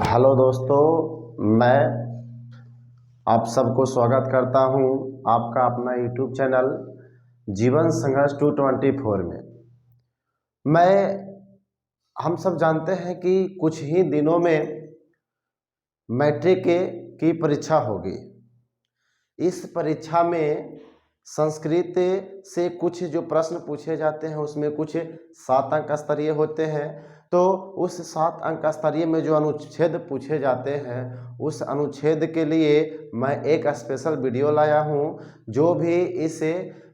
Hello दोस्तों, मैं आप सबको स्वागत करता हूं आपका अपना यूट्यूब चैनल जीवन संघर्ष 224 में। हम सब जानते हैं कि कुछ ही दिनों में मैट्रिक की परीक्षा होगी। इस परीक्षा में संस्कृत से कुछ जो प्रश्न पूछे जाते हैं उसमें कुछ 7 अंक स्तरीय होते हैं। तो उस 7 अंक स्तरीय में जो अनुच्छेद पूछे जाते हैं उस अनुच्छेद के लिए मैं एक स्पेशल वीडियो लाया हूं। जो भी इस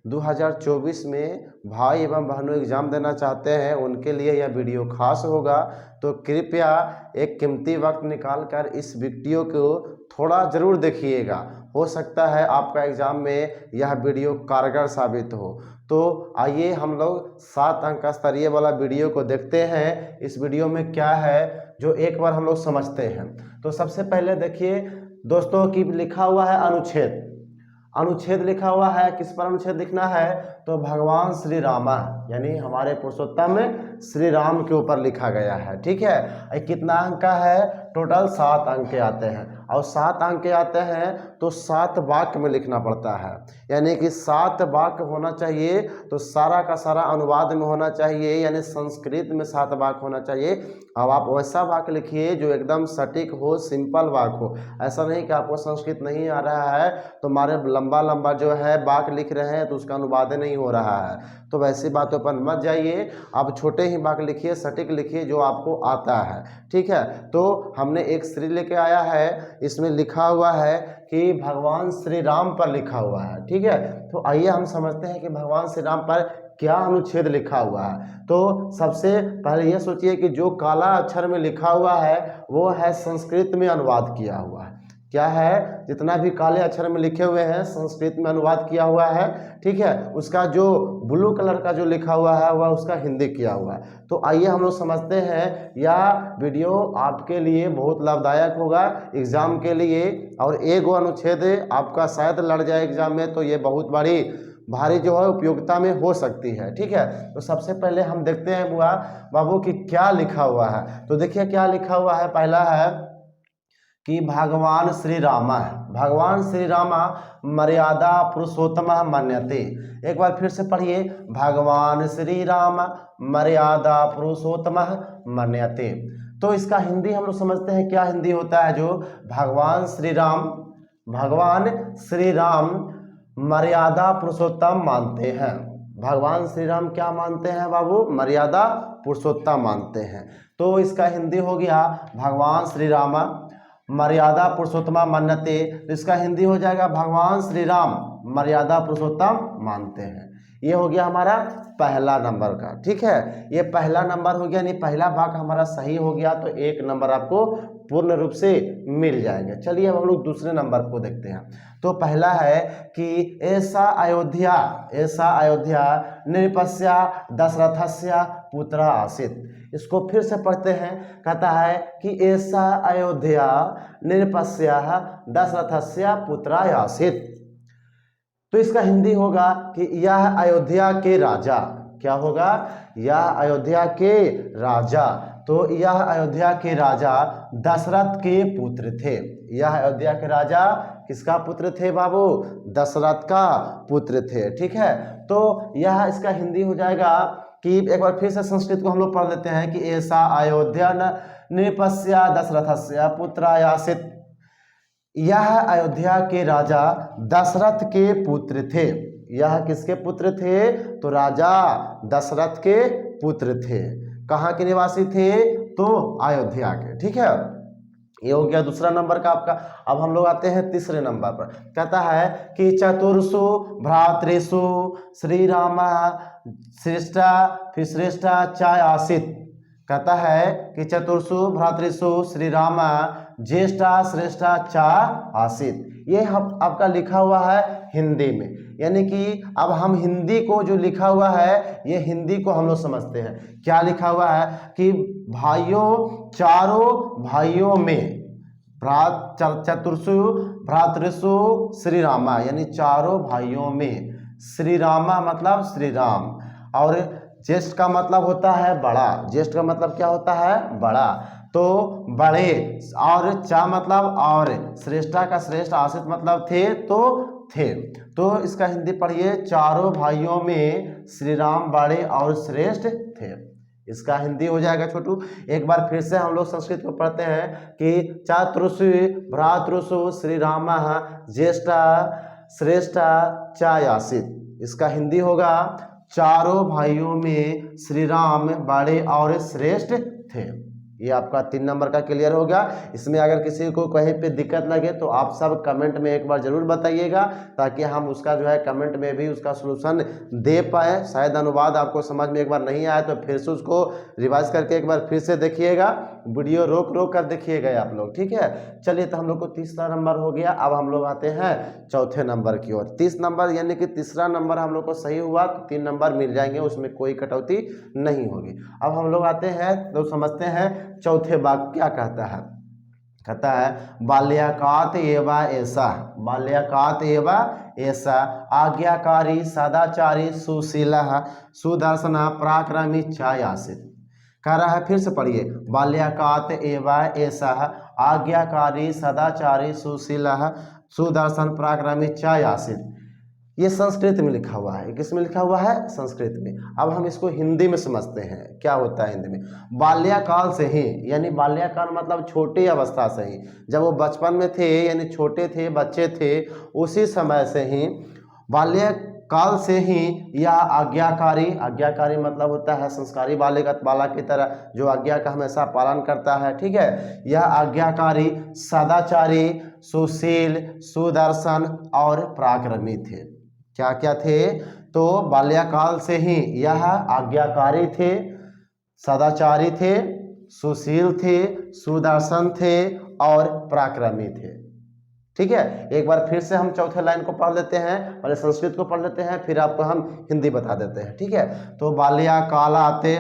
2024 में भाई एवं बहनों एग्ज़ाम देना चाहते हैं उनके लिए यह वीडियो खास होगा। तो कृपया एक कीमती वक्त निकाल कर इस वीडियो को थोड़ा ज़रूर देखिएगा। हो सकता है आपका एग्ज़ाम में यह वीडियो कारगर साबित हो। तो आइए हम लोग 7 अंक स्तरीय वाला वीडियो को देखते हैं। इस वीडियो में क्या है जो एक बार हम लोग समझते हैं। तो सबसे पहले देखिए दोस्तों कि लिखा हुआ है अनुच्छेद। अनुच्छेद लिखा हुआ है, किस पर अनुच्छेद लिखना है? तो भगवान श्री राम यानी हमारे पुरुषोत्तम श्री राम के ऊपर लिखा गया है। ठीक है, ये कितना अंक का है? टोटल 7 अंक के आते हैं और 7 अंक के आते हैं तो 7 वाक्य में लिखना पड़ता है। यानी कि 7 वाक्य होना चाहिए। तो सारा का सारा अनुवाद में होना चाहिए, यानी संस्कृत में 7 वाक्य होना चाहिए। अब आप वैसा वाक्य लिखिए जो एकदम सटीक हो, सिंपल वाक्य हो। ऐसा नहीं कि आपको संस्कृत नहीं आ रहा है तो हमारे लंबा लंबा जो है वाक्य लिख रहे हैं तो उसका अनुवाद नहीं हो रहा है। तो वैसी बातों पर मत जाइए, आप छोटे ही वाक्य लिखिए, सटीक लिखिए जो आपको आता है। ठीक है, तो हमने एक श्री लेके आया है, इसमें लिखा हुआ है कि भगवान श्री राम पर लिखा हुआ है। ठीक है, तो आइए हम समझते हैं कि भगवान श्री राम पर क्या अनुच्छेद लिखा हुआ है। तो सबसे पहले यह सोचिए कि जो काला अक्षर में लिखा हुआ है वो है संस्कृत में अनुवाद किया हुआ है। क्या है? जितना भी काले अक्षर में लिखे हुए हैं संस्कृत में अनुवाद किया हुआ है। ठीक है, उसका जो ब्लू कलर का जो लिखा हुआ है वह उसका हिंदी किया हुआ है। तो आइए हम लोग समझते हैं, यह वीडियो आपके लिए बहुत लाभदायक होगा एग्जाम के लिए। और एक अनुच्छेद आपका शायद लड़ जाए एग्जाम में तो ये बहुत बड़ी भारी जो है उपयोगिता में हो सकती है। ठीक है, तो सबसे पहले हम देखते हैं बुआ बाबू कि क्या लिखा हुआ है। तो देखिए क्या लिखा हुआ है। पहला है कि भगवान श्री राम है, भगवान श्री राम मर्यादा पुरुषोत्तम मन्यते। एक बार फिर से पढ़िए, भगवान श्री राम मर्यादा पुरुषोत्तम मन्यते। तो इसका हिंदी हम लोग समझते हैं क्या हिंदी होता है। जो भगवान श्री राम मर्यादा पुरुषोत्तम मानते हैं। भगवान श्री राम क्या मानते हैं बाबू? मर्यादा पुरुषोत्तम मानते हैं। तो इसका हिंदी हो गया भगवान श्री राम मर्यादा पुरुषोत्तम मान्यते। तो इसका हिंदी हो जाएगा भगवान श्री राम मर्यादा पुरुषोत्तम मानते हैं। ये हो गया हमारा पहला नंबर का। ठीक है, ये पहला नंबर हो गया, यानी पहला भाग हमारा सही हो गया तो 1 नंबर आपको पूर्ण रूप से मिल जाएंगे। चलिए अब हम लोग दूसरे नंबर को देखते हैं। तो पहला है कि ऐसा अयोध्या नृपस्या दशरथस्य पुत्र आसीत। इसको फिर से पढ़ते हैं। कहता है कि ऐसा अयोध्या नृपस्या दशरथस्य पुत्र आसीत। तो इसका हिंदी होगा कि यह अयोध्या के राजा, क्या होगा? यह अयोध्या के राजा। तो यह अयोध्या के राजा दशरथ के पुत्र थे। यह अयोध्या के राजा किसका पुत्र थे बाबू? दशरथ का पुत्र थे। ठीक है, तो यह इसका हिंदी हो जाएगा कि एक बार फिर से संस्कृत को हम लोग पढ़ लेते हैं कि ऐसा अयोध्या नृपस्या दशरथस्य पुत्र आसीत। यह अयोध्या के राजा दशरथ के पुत्र थे। यह किसके पुत्र थे? तो राजा दशरथ के पुत्र थे। कहाँ के निवासी थे? तो अयोध्या के। ठीक है, ये हो गया दूसरा नंबर का आपका। अब हम लोग आते हैं तीसरे नंबर पर। कहता है कि चतुर्षु भ्रातृषु श्री राम श्रेष्ठा फिर श्रेष्ठा चाय आसित। कहता है कि चतुर्षु भ्रातृषु श्री राम ज्येष्ठा श्रेष्ठा चा आसित। ये हम आपका लिखा हुआ है हिंदी में, यानी कि अब हम हिंदी को जो लिखा हुआ है ये हिंदी को हम लोग समझते हैं। क्या लिखा हुआ है कि भाइयों, चारों भाइयों में चतुर्षु भ्रातृषु श्री रामा, यानी चारों भाइयों में श्री रामा मतलब श्री राम। और ज्येष्ठ का मतलब होता है बड़ा। ज्येष्ठ का मतलब क्या होता है? बड़ा। तो बड़े, और चा मतलब और, श्रेष्ठा का श्रेष्ठ, आसित मतलब थे तो थे। तो इसका हिंदी पढ़िए, चारों भाइयों में श्री राम बड़े और श्रेष्ठ थे। इसका हिंदी हो जाएगा छोटू। एक बार फिर से हम लोग संस्कृत को पढ़ते हैं कि चातुषु भ्रातृषु श्री राम ज्येष्ठा श्रेष्ठा चायासित। इसका हिंदी होगा, चारों भाइयों में श्री राम बड़े और श्रेष्ठ थे। ये आपका 3 नंबर का क्लियर हो गया। इसमें अगर किसी को कहीं पे दिक्कत लगे तो आप सब कमेंट में एक बार जरूर बताइएगा, ताकि हम उसका जो है कमेंट में भी उसका सलूशन दे पाए। शायद अनुवाद आपको समझ में एक बार नहीं आया तो फिर से उसको रिवाइज करके एक बार फिर से देखिएगा, वीडियो रोक रोक कर देखिएगा आप लोग, ठीक है। चलिए, तो हम लोग को तीसरा नंबर हो गया। अब हम लोग आते हैं चौथे नंबर की ओर। 30 नंबर यानी कि तीसरा नंबर हम लोग को सही हुआ तो 3 नंबर मिल जाएंगे, उसमें कोई कटौती नहीं होगी। अब हम लोग आते हैं तो समझते हैं चौथे वाक्य क्या कहता है। कहता है बाल्याकात एवा ऐसा, बाल्याकात एवा ऐसा आज्ञाकारी सदाचारी सुशीला सुदर्शना पराक्रमी चायासित। कह रहा है, फिर से पढ़िए, बाल्याकात एवा ऐसा आज्ञाकारी सदाचारी सुशीला सुदर्शन पराक्रमी चायासित। ये संस्कृत में लिखा हुआ है। किस में लिखा हुआ है? संस्कृत में। अब हम इसको हिंदी में समझते हैं, क्या होता है हिंदी में। बाल्याकाल से ही, यानी बाल्याकाल मतलब छोटी अवस्था से ही, जब वो बचपन में थे यानी छोटे थे, बच्चे थे, उसी समय से ही, बाल्यकाल से ही यह आज्ञाकारी, आज्ञाकारी मतलब होता है संस्कारी बालिका बाला की तरह जो आज्ञा का हमेशा पालन करता है, ठीक है। यह आज्ञाकारी, सदाचारी, सुशील, सुदर्शन और पराक्रमी थे। क्या क्या थे? तो बाल्यकाल से ही यह आज्ञाकारी थे, सदाचारी थे, सुशील थे, सुदर्शन थे और पराक्रमी थे, ठीक है। एक बार फिर से हम चौथे लाइन को पढ़ लेते हैं, पहले संस्कृत को पढ़ लेते हैं, फिर आपको हम हिंदी बता देते हैं, ठीक है। तो बाल्याकालाते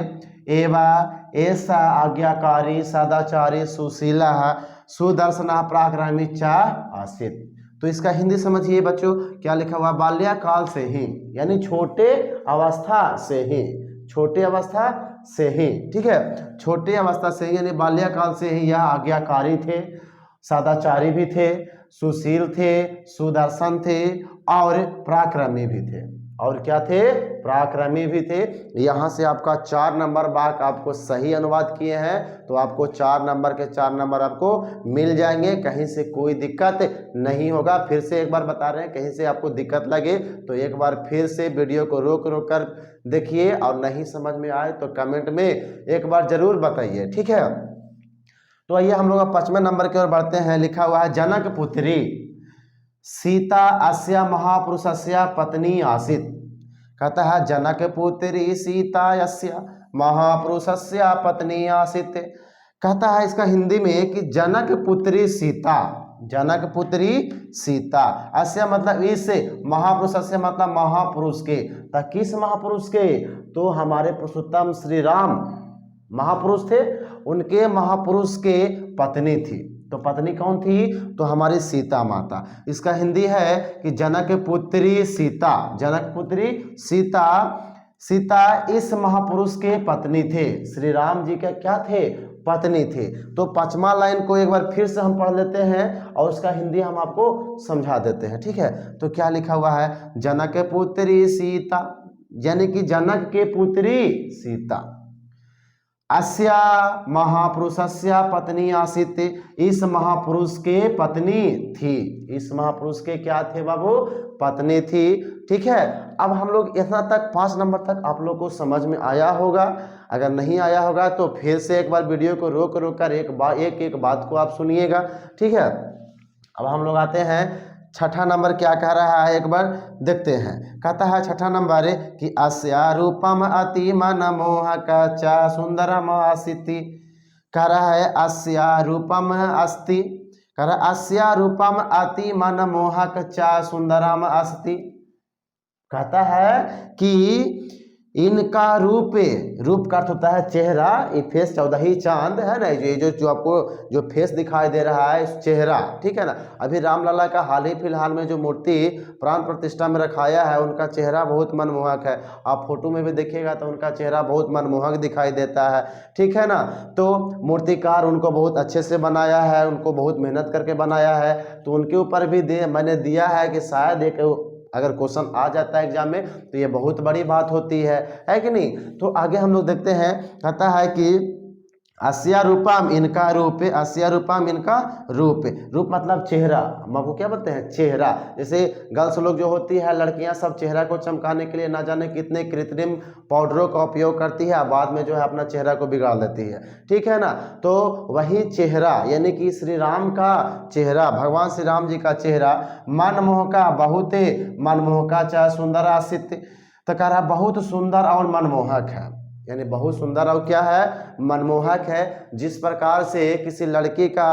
एवा ऐसा आज्ञाकारी सदाचारी सुशीला सुदर्शना पराक्रमी चा आसित। तो इसका हिंदी समझिए बच्चों, क्या लिखा हुआ? बाल्यकाल से ही, यानी छोटे अवस्था से ही, छोटे अवस्था से ही, ठीक है, छोटे अवस्था से ही, यानी बाल्यकाल से ही यह आज्ञाकारी थे, सदाचारी भी थे, सुशील थे, सुदर्शन थे और पराक्रमी भी थे। और क्या थे? पराक्रमी भी थे। यहाँ से आपका 4 नंबर वाक्य आपको सही अनुवाद किए हैं, तो आपको 4 नंबर के 4 नंबर आपको मिल जाएंगे, कहीं से कोई दिक्कत नहीं होगा। फिर से एक बार बता रहे हैं, कहीं से आपको दिक्कत लगे तो एक बार फिर से वीडियो को रोक रोक कर देखिए, और नहीं समझ में आए तो कमेंट में एक बार जरूर बताइए, ठीक है। तो आइए हम लोग 5वें नंबर की ओर बढ़ते हैं। लिखा हुआ है जनक पुत्री सीता अस्या महापुरुषस्य पत्नी आसीत। कहता है जनक पुत्री सीता अस्या महापुरुषस्य पत्नी आसीत। कहता है इसका हिंदी में कि जनक पुत्री सीता, जनक पुत्री सीता, अस्या मतलब इस, महापुरुषस्य मतलब महापुरुष के। तो किस महापुरुष के? तो हमारे पुरुषोत्तम श्री राम महापुरुष थे, उनके महापुरुष के पत्नी थी। तो पत्नी कौन थी? तो हमारी सीता माता। इसका हिंदी है कि जनक पुत्री सीता, जनक पुत्री सीता, सीता इस महापुरुष के पत्नी थे, श्री राम जी के क्या थे? पत्नी थे। तो 5वां लाइन को एक बार फिर से हम पढ़ लेते हैं और उसका हिंदी हम आपको समझा देते हैं, ठीक है। तो क्या लिखा हुआ है? जनक पुत्री सीता, यानी कि जनक के पुत्री सीता, अस्या महापुरुषस्य पत्नी आसीत, इस महापुरुष के पत्नी थी। इस महापुरुष के क्या थे बाबू? पत्नी थी, ठीक है। अब हम लोग इतना तक 5 नंबर तक आप लोग को समझ में आया होगा। अगर नहीं आया होगा तो फिर से एक बार वीडियो को रोक रोक कर एक बात को आप सुनिएगा, ठीक है। अब हम लोग आते हैं 6ठा नंबर क्या कह रहा है, एक बार देखते हैं। कहता है 6ठा नंबर कि अस्या रूपम अति मन मोहक च सुंदरम आसिति। कह रहा है अस्या रूपम अस्ति, कह रहा है अस्या रूपम अति मन मोहक च सुंदरम अस्ति। कहता है कि इनका रूप, रूप का अर्थ होता है चेहरा, ये फेस 14 चांद है ना, जो आपको जो फेस दिखाई दे रहा है चेहरा, ठीक है ना। अभी रामलला का हाल ही फिलहाल में जो मूर्ति प्राण प्रतिष्ठा में रखाया है, उनका चेहरा बहुत मनमोहक है। आप फोटो में भी देखिएगा तो उनका चेहरा बहुत मनमोहक दिखाई देता है, ठीक है ना। तो मूर्तिकार उनको बहुत अच्छे से बनाया है, उनको बहुत मेहनत करके बनाया है। तो उनके ऊपर भी मैंने दिया है कि शायद एक अगर क्वेश्चन आ जाता है एग्जाम में तो ये बहुत बड़ी बात होती है कि नहीं। तो आगे हम लोग देखते हैं, कहता है कि अस्या रूपम इनका रूप, अस्या रूपम इनका रूप, रूप मतलब चेहरा, हम आपको क्या बोलते हैं चेहरा। जैसे गर्ल्स लोग जो होती है लड़कियां सब चेहरा को चमकाने के लिए ना जाने कितने कृत्रिम पाउडरों का उपयोग करती है, बाद में जो है अपना चेहरा को बिगाड़ लेती है, ठीक है ना। तो वही चेहरा यानी कि श्री राम का चेहरा, भगवान श्री राम जी का चेहरा मनमोहका, बहुत मनमोहका चाहे सुंदर आसित, तो कह रहा बहुत सुंदर और मनमोहक है, यानी बहुत सुंदर और क्या है मनमोहक है। जिस प्रकार से किसी लड़की का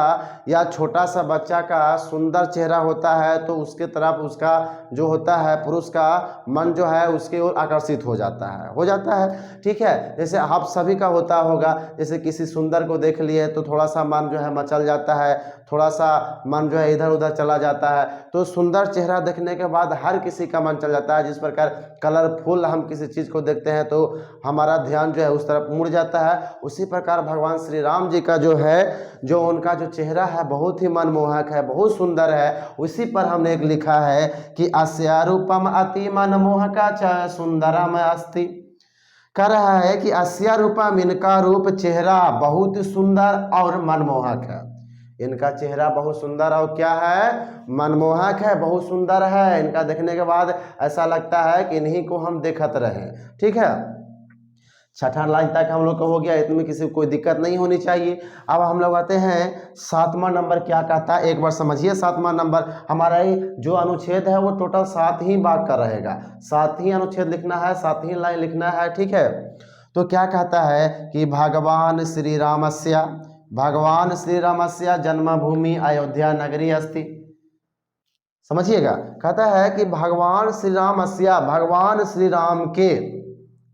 या छोटा सा बच्चा का सुंदर चेहरा होता है तो उसके तरफ उसका जो होता है पुरुष का मन जो है उसकी ओर आकर्षित हो जाता है, ठीक है। जैसे आप सभी का होता होगा, जैसे किसी सुंदर को देख लिए तो थोड़ा सा मन जो है मचल जाता है, थोड़ा सा मन जो है इधर उधर चला जाता है। तो सुंदर चेहरा देखने के बाद हर किसी का मन चल जाता है। जिस प्रकार कलरफुल हम किसी चीज़ को देखते हैं तो हमारा ध्यान जो है उस तरफ मुड़ जाता है, उसी प्रकार भगवान श्री राम जी का जो है जो उनका जो चेहरा है बहुत ही मनमोहक है, बहुत सुंदर है। उसी पर हमने एक लिखा है कि अस्या रूपम अति मनमोहका च सुंदरम अस्ति, कह रहा है कि अस्या रूपम इनका रूप चेहरा बहुत सुंदर और मनमोहक है। इनका चेहरा बहुत सुंदर और क्या है मनमोहक है, बहुत सुंदर है। इनका देखने के बाद ऐसा लगता है कि इन्हीं को हम देखते रहे, ठीक है। छठा लाइन तक हम लोग का हो गया, इतने किसी को कोई दिक्कत नहीं होनी चाहिए। अब हम लोग आते हैं 7वां नंबर क्या कहता है, एक बार समझिए। 7वां नंबर हमारा ही जो अनुच्छेद है वो टोटल 7 ही भाग का रहेगा, 7 ही अनुच्छेद लिखना है, 7 ही लाइन लिखना है, ठीक है। तो क्या कहता है कि भगवान श्री रामस्य जन्मभूमि अयोध्या नगरी अस्ति, समझिएगा। कहता है कि भगवान श्री राम के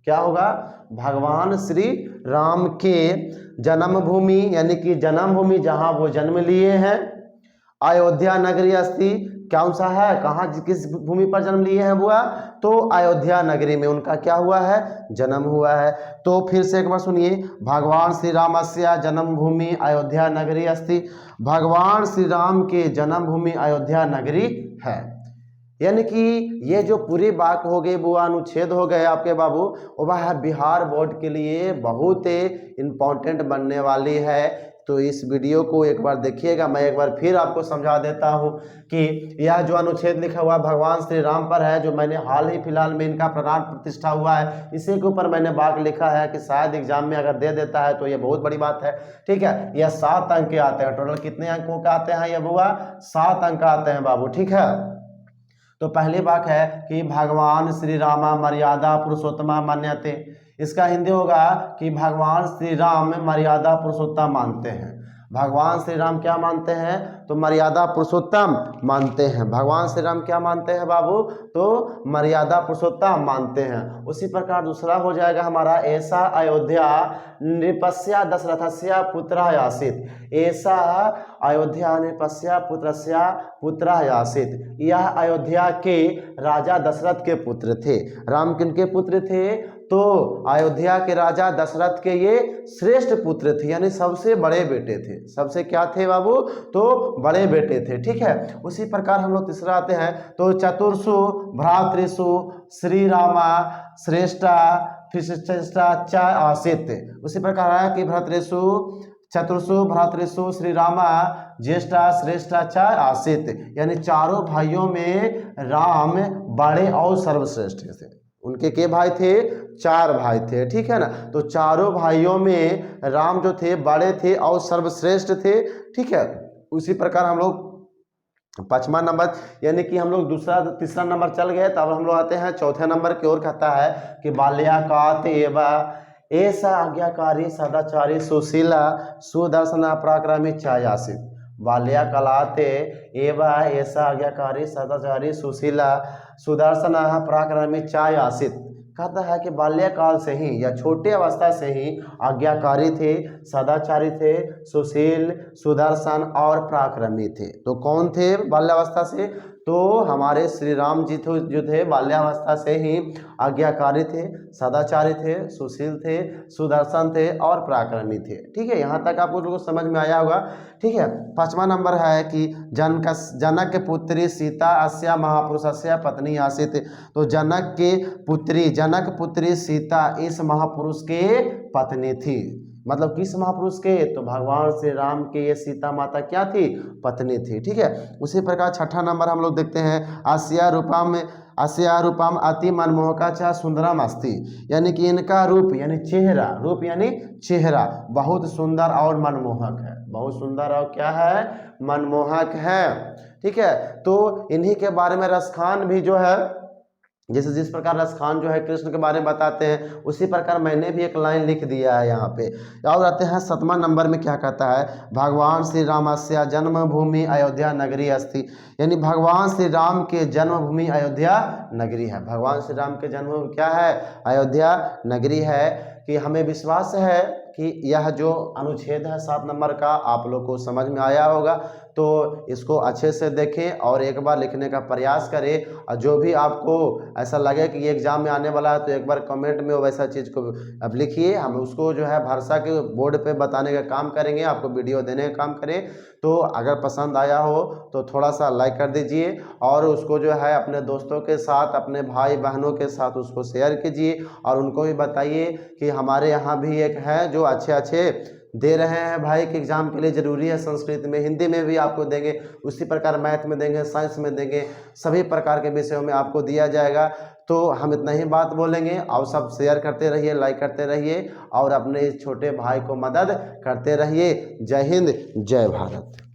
क्या होगा, भगवान श्री राम के जन्मभूमि यानी कि जन्मभूमि जहाँ वो जन्म लिए हैं, अयोध्या नगरी अस्ति, कौन सा है, कहाँ किस भूमि पर जन्म लिए हैं बुआ, तो अयोध्या नगरी में उनका क्या हुआ है जन्म हुआ है। तो फिर से एक बार सुनिए, भगवान श्री रामस्य जन्मभूमि अयोध्या नगरी अस्ति, भगवान श्री राम के जन्मभूमि अयोध्या नगरी है। यानी कि ये जो पूरी बात हो गई बुआ, अनुच्छेद हो गए आपके बाबू, वह बिहार बोर्ड के लिए बहुत इम्पोर्टेंट बनने वाली है। तो इस वीडियो को एक बार देखिएगा, मैं एक बार फिर आपको समझा देता हूँ कि यह जो अनुच्छेद लिखा हुआ भगवान श्री राम पर है, जो मैंने हाल ही फिलहाल में इनका प्राण प्रतिष्ठा हुआ है, इसी के ऊपर मैंने बात लिखा है कि शायद एग्जाम में अगर दे देता है तो ये बहुत बड़ी बात है, ठीक है। यह 7 अंक के आते हैं, टोटल कितने अंकों का आते हैं ये बुआ, 7 अंक आते हैं बाबू, ठीक है। तो पहली बात है कि भगवान श्री रामा मर्यादा पुरुषोत्तमा मान्यते, इसका हिंदी होगा कि भगवान श्री राम मर्यादा पुरुषोत्तम मानते हैं। भगवान श्री राम क्या मानते हैं, तो मर्यादा पुरुषोत्तम मानते हैं। भगवान श्री राम क्या मानते हैं बाबू, तो मर्यादा पुरुषोत्तम मानते हैं। उसी प्रकार दूसरा हो जाएगा हमारा, ऐसा अयोध्या नृपस्य दशरथस्य पुत्र आसित, ऐसा अयोध्या नृपस्य पुत्र आसित, यह अयोध्या के राजा दशरथ के पुत्र थे। राम किनके पुत्र थे, तो अयोध्या के राजा दशरथ के ये श्रेष्ठ पुत्र थे, यानी सबसे बड़े बेटे थे। सबसे क्या थे बाबू, तो बड़े बेटे थे, ठीक है। उसी प्रकार हम लोग तीसरा आते हैं, तो चतुर्षु भ्रातृषु श्री रामा श्रेष्ठा च आसित, उसी प्रकार है कि भ्रातृषु चतुर्षु भ्रातृषु श्री रामा ज्येष्ठा श्रेष्ठा च आसित, यानी चारों भाइयों में राम बड़े और सर्वश्रेष्ठ थे। उनके के भाई थे, 4 भाई थे, ठीक है ना। तो चारों भाइयों में राम जो थे बड़े थे और सर्वश्रेष्ठ थे, ठीक है। उसी प्रकार हम लोग 5वां नंबर यानी कि हम लोग तीसरा नंबर चल गए, तब हम लोग आते हैं 4थे नंबर की ओर। कहता है कि बाल्याकात एवं ऐसा आज्ञाकारी सदाचारी सुशीला सुदर्शना पराक्रमी चायासित, बाल्याकालाते एवं ऐसा आज्ञाकारी सदाचारी सुशीला सुदर्शना पराक्रमी चायासित, कहता है कि बाल्यकाल से ही या छोटे अवस्था से ही आज्ञाकारी थे, सदाचारी थे, सुशील, सुदर्शन और पराक्रमी थे। तो कौन थे बाल्यावस्था से? तो हमारे श्री राम जी जो थे बाल्यावस्था से ही आज्ञाकारी थे, सदाचारी थे, सुशील थे, सुदर्शन थे और पराक्रमी थे। ठीक है, यहाँ तक आपको लोगों को समझ में आया होगा। ठीक है, 5वां नंबर है कि जनक पुत्री सीता अस्या महापुरुषस्य पत्नी आसीत। तो जनक पुत्री सीता इस महापुरुष के पत्नी थी। मतलब किस महापुरुष के? तो भगवान श्री राम के ये सीता माता क्या थी? पत्नी थी। ठीक है, उसी प्रकार 6ठा नंबर हम लोग देखते हैं अस्या रूपम अति मनमोहका च सुंदरम अस्ति। यानी कि इनका रूप यानी चेहरा बहुत सुंदर और मनमोहक है। बहुत सुंदर और क्या है? मनमोहक है। ठीक है, तो इन्हीं के बारे में रसखान भी जो है, जैसे जिस प्रकार रसखान जो है कृष्ण के बारे में बताते हैं, उसी प्रकार मैंने भी एक लाइन लिख दिया है यहाँ पे। और आते हैं 7वां नंबर में, क्या कहता है? भगवान श्री रामस्य जन्मभूमि अयोध्या नगरी अस्ति। यानी भगवान श्री राम के जन्मभूमि अयोध्या नगरी है। भगवान श्री राम के जन्मभूमि क्या है? अयोध्या नगरी है। कि हमें विश्वास है कि यह जो अनुच्छेद है 7 नंबर का आप लोग को समझ में आया होगा। तो इसको अच्छे से देखें और एक बार लिखने का प्रयास करें। और जो भी आपको ऐसा लगे कि ये एग्जाम में आने वाला है तो एक बार कमेंट में वैसा चीज़ को अब लिखिए। हम उसको जो है भरसा के बोर्ड पे बताने का काम करेंगे, आपको वीडियो देने का काम करें। तो अगर पसंद आया हो तो थोड़ा सा लाइक कर दीजिए और उसको जो है अपने दोस्तों के साथ, अपने भाई बहनों के साथ उसको शेयर कीजिए और उनको भी बताइए कि हमारे यहाँ भी एक है जो अच्छे दे रहे हैं भाई कि एग्जाम के लिए ज़रूरी है। संस्कृत में, हिंदी में भी आपको देंगे, उसी प्रकार मैथ में देंगे, साइंस में देंगे, सभी प्रकार के विषयों में आपको दिया जाएगा। तो हम इतना ही बात बोलेंगे और सब शेयर करते रहिए, लाइक करते रहिए और अपने इस छोटे भाई को मदद करते रहिए। जय हिंद, जय भारत।